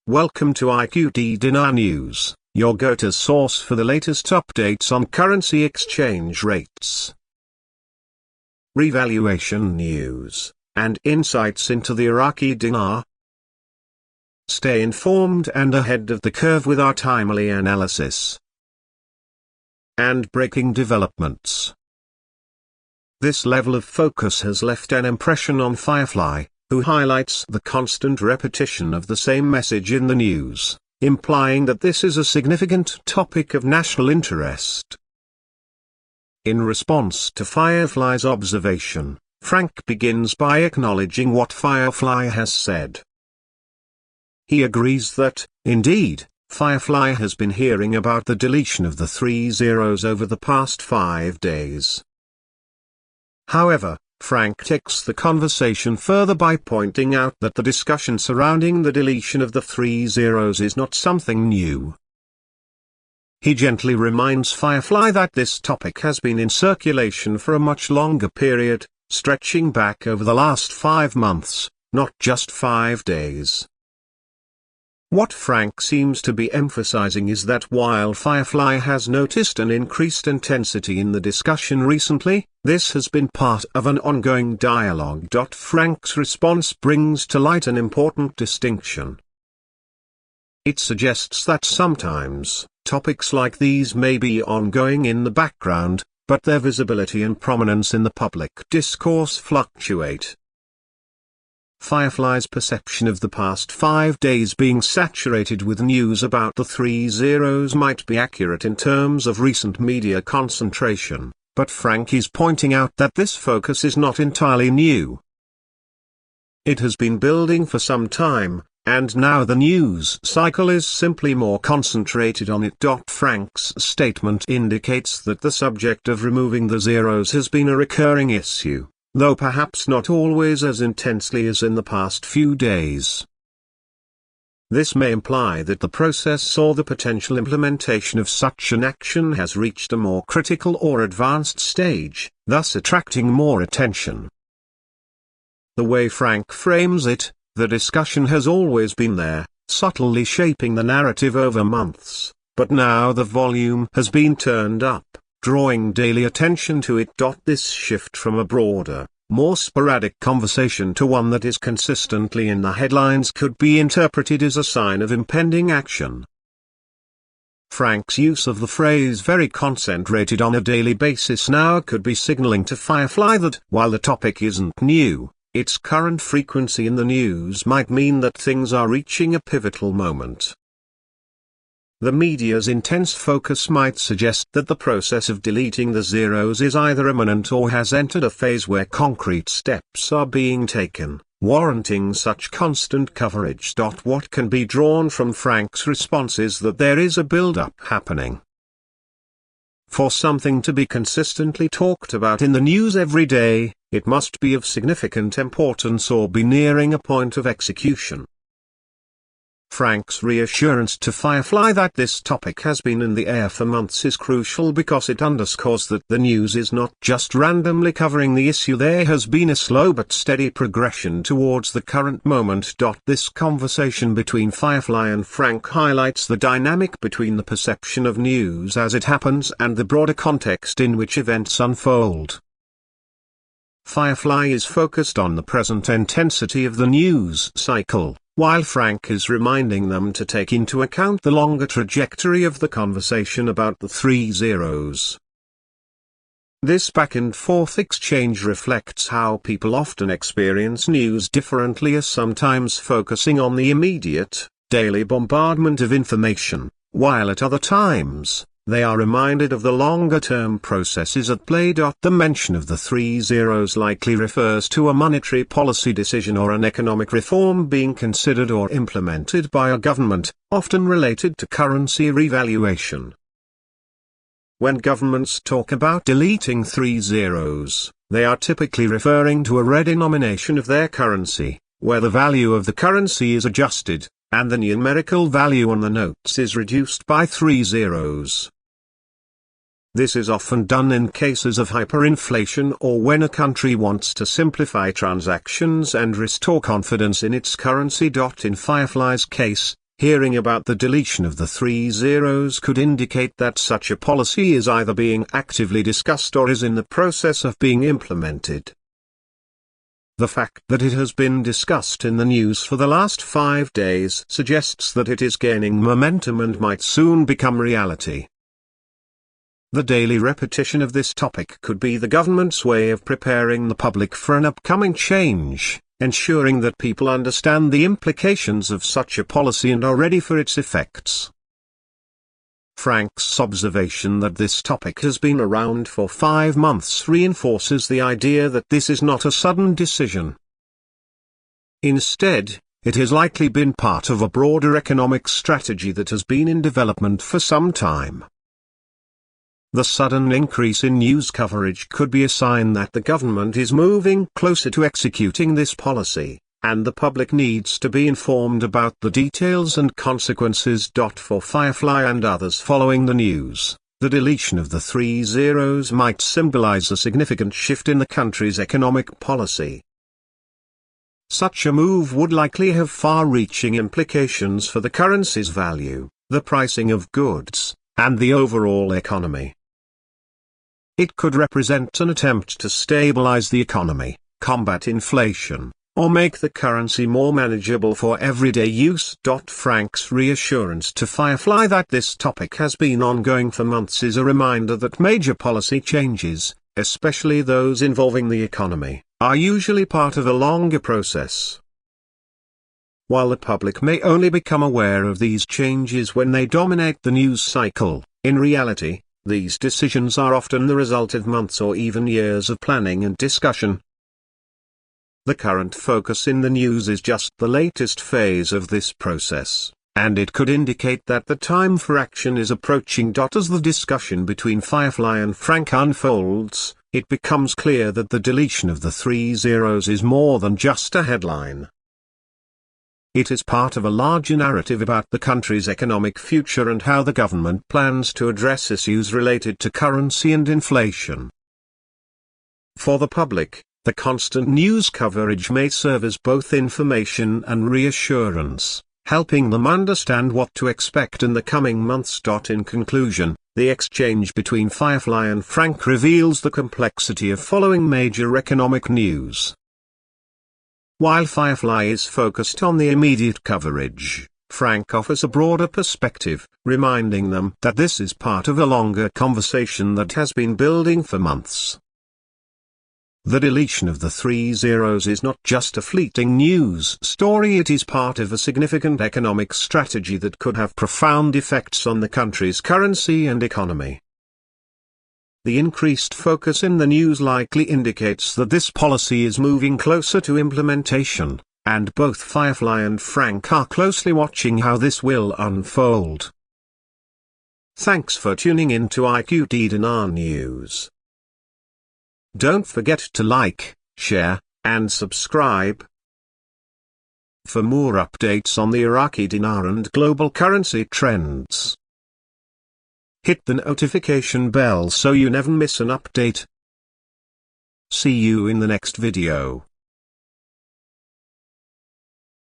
Welcome to IQD Dinar News, your go-to source for the latest updates on currency exchange rates, revaluation news, and insights into the Iraqi dinar. Stay informed and ahead of the curve with our timely analysis and breaking developments. This level of focus has left an impression on Firefly, who highlights the constant repetition of the same message in the news, implying that this is a significant topic of national interest. In response to Firefly's observation, Frank begins by acknowledging what Firefly has said. He agrees that, indeed, Firefly has been hearing about the deletion of the 3 zeros over the past 5 days. However, Frank takes the conversation further by pointing out that the discussion surrounding the deletion of the 3 zeros is not something new. He gently reminds Firefly that this topic has been in circulation for a much longer period, stretching back over the last 5 months, not just 5 days. What Frank seems to be emphasizing is that while Firefly has noticed an increased intensity in the discussion recently, this has been part of an ongoing dialogue. Frank's response brings to light an important distinction. It suggests that sometimes, topics like these may be ongoing in the background, but their visibility and prominence in the public discourse fluctuate. Firefly's perception of the past 5 days being saturated with news about the 3 zeros might be accurate in terms of recent media concentration, but Frank is pointing out that this focus is not entirely new. It has been building for some time, and now the news cycle is simply more concentrated on it. Frank's statement indicates that the subject of removing the zeros has been a recurring issue, though perhaps not always as intensely as in the past few days. This may imply that the process or the potential implementation of such an action has reached a more critical or advanced stage, thus attracting more attention. The way Frank frames it, the discussion has always been there, subtly shaping the narrative over months, but now the volume has been turned up, drawing daily attention to it. This shift from a broader, more sporadic conversation to one that is consistently in the headlines could be interpreted as a sign of impending action. Frank's use of the phrase "very concentrated on a daily basis" now could be signaling to Firefly that, while the topic isn't new, its current frequency in the news might mean that things are reaching a pivotal moment. The media's intense focus might suggest that the process of deleting the zeros is either imminent or has entered a phase where concrete steps are being taken, warranting such constant coverage. What can be drawn from Frank's response is that there is a build-up happening. For something to be consistently talked about in the news every day, it must be of significant importance or be nearing a point of execution. Frank's reassurance to Firefly that this topic has been in the air for months is crucial because it underscores that the news is not just randomly covering the issue. There has been a slow but steady progression towards the current moment. This conversation between Firefly and Frank highlights the dynamic between the perception of news as it happens and the broader context in which events unfold. Firefly is focused on the present intensity of the news cycle, while Frank is reminding them to take into account the longer trajectory of the conversation about the 3 zeros. This back-and-forth exchange reflects how people often experience news differently, as sometimes focusing on the immediate, daily bombardment of information, while at other times, they are reminded of the longer-term processes at play. The mention of the 3 zeros likely refers to a monetary policy decision or an economic reform being considered or implemented by a government, often related to currency revaluation. When governments talk about deleting 3 zeros, they are typically referring to a redenomination of their currency, where the value of the currency is adjusted, and the numerical value on the notes is reduced by 3 zeros. This is often done in cases of hyperinflation or when a country wants to simplify transactions and restore confidence in its currency. In Firefly's case, Hearing about the deletion of the 3 zeros could indicate that such a policy is either being actively discussed or is in the process of being implemented. The fact that it has been discussed in the news for the last 5 days suggests that it is gaining momentum and might soon become reality. The daily repetition of this topic could be the government's way of preparing the public for an upcoming change, ensuring that people understand the implications of such a policy and are ready for its effects. Frank's observation that this topic has been around for 5 months reinforces the idea that this is not a sudden decision. Instead, it has likely been part of a broader economic strategy that has been in development for some time. The sudden increase in news coverage could be a sign that the government is moving closer to executing this policy, and the public needs to be informed about the details and consequences. For Firefly and others following the news, the deletion of the 3 zeros might symbolize a significant shift in the country's economic policy. Such a move would likely have far-reaching implications for the currency's value, the pricing of goods, and the overall economy. It could represent an attempt to stabilize the economy, combat inflation, or make the currency more manageable for everyday use. Frank's reassurance to Firefly that this topic has been ongoing for months is a reminder that major policy changes, especially those involving the economy, are usually part of a longer process. While the public may only become aware of these changes when they dominate the news cycle, in reality, these decisions are often the result of months or even years of planning and discussion. The current focus in the news is just the latest phase of this process, and it could indicate that the time for action is approaching. As the discussion between Firefly and Frank unfolds, it becomes clear that the deletion of the 3 zeros is more than just a headline. It is part of a larger narrative about the country's economic future and how the government plans to address issues related to currency and inflation. For the public, the constant news coverage may serve as both information and reassurance, helping them understand what to expect in the coming months. In conclusion, the exchange between Firefly and Frank reveals the complexity of following major economic news. While Firefly is focused on the immediate coverage, Frank offers a broader perspective, reminding them that this is part of a longer conversation that has been building for months. The deletion of the 3 zeros is not just a fleeting news story, it is part of a significant economic strategy that could have profound effects on the country's currency and economy. The increased focus in the news likely indicates that this policy is moving closer to implementation, and both Firefly and Frank are closely watching how this will unfold. Thanks for tuning in to IQD Dinar News. Don't forget to like, share, and subscribe. For more updates on the Iraqi dinar and global currency trends, hit the notification bell so you never miss an update. See you in the next video.